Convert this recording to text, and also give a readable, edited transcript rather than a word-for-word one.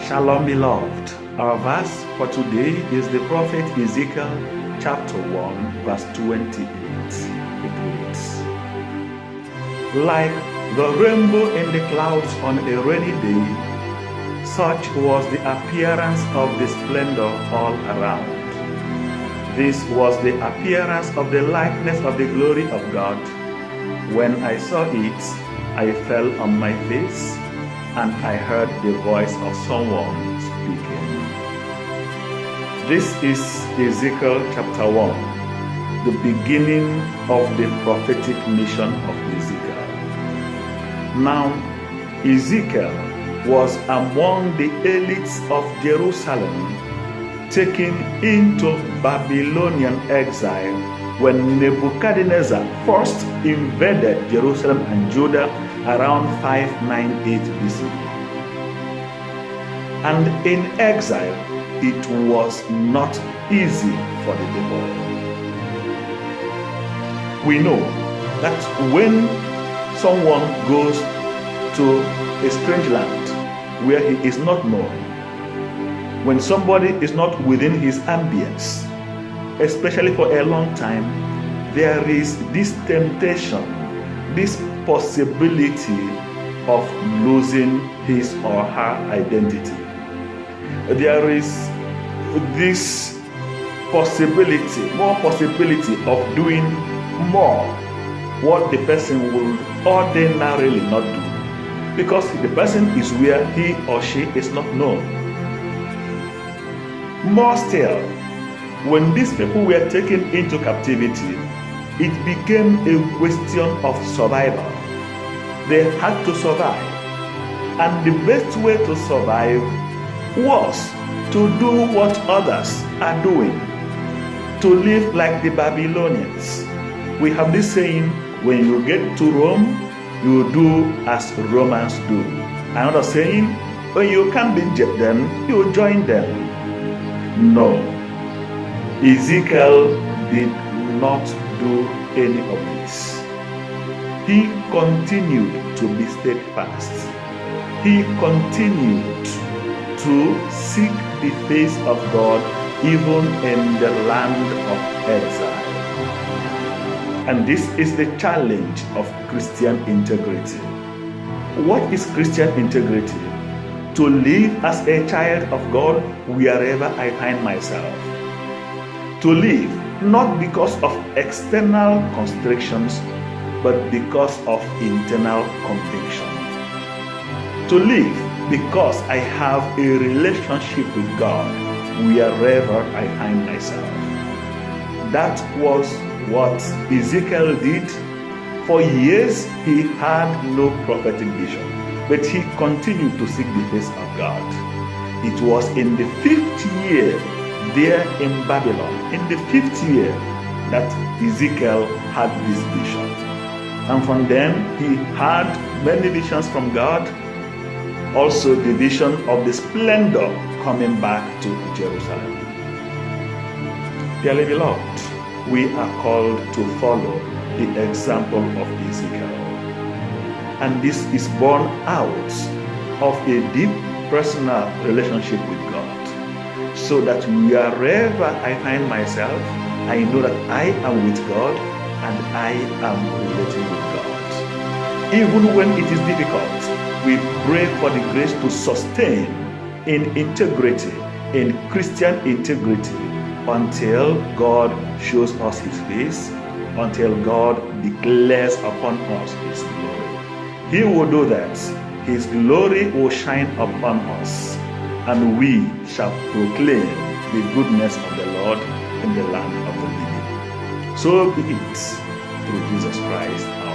Shalom, beloved. Our verse for today is the prophet Ezekiel chapter 1, verse 28. It reads, "Like the rainbow in the clouds on a rainy day, such was the appearance of the splendor all around. This was the appearance of the likeness of the glory of God. When I saw it, I fell on my face, and I heard the voice of someone speaking." This is Ezekiel chapter 1, the beginning of the prophetic mission of Ezekiel. Now, Ezekiel was among the elites of Jerusalem taken into Babylonian exile when Nebuchadnezzar first invaded Jerusalem and Judah around 598 BC. And in exile, it was not easy for the people. We know that when someone goes to a strange land where he is not known, when somebody is not within his ambience, especially for a long time, there is this temptation, this possibility of losing his or her identity. There is this more possibility of doing more what the person would ordinarily not do, because the person is where he or she is not known. More still, when these people were taken into captivity, it became a question of survival. They had to survive. And the best way to survive was to do what others are doing, to live like the Babylonians. We have this saying, when you get to Rome, you do as Romans do. Another saying, when you can't be them, you join them. No, Ezekiel did not do any of this. He continued to be steadfast. He continued to seek the face of God even in the land of exile. And this is the challenge of Christian integrity. What is Christian integrity? To live as a child of God wherever I find myself. To live not because of external constrictions, but because of internal conviction. To live because I have a relationship with God wherever I find myself. That was what Ezekiel did. For years, he had no prophetic vision, but he continued to seek the face of God. It was in the 5th year there in Babylon, in the 5th year, that Ezekiel had this vision. And from then, he had many visions from God. Also the vision of the splendor coming back to Jerusalem. Dearly beloved, we are called to follow the example of Ezekiel. And this is born out of a deep personal relationship with God. So that wherever I find myself, I know that I am with God and I am relating with God. Even when it is difficult, we pray for the grace to sustain in integrity, in Christian integrity, until God shows us his face, until God declares upon us his glory. He will do that. His glory will shine upon us, and we shall proclaim the goodness of the Lord in the land of the living. So be it, through Jesus Christ our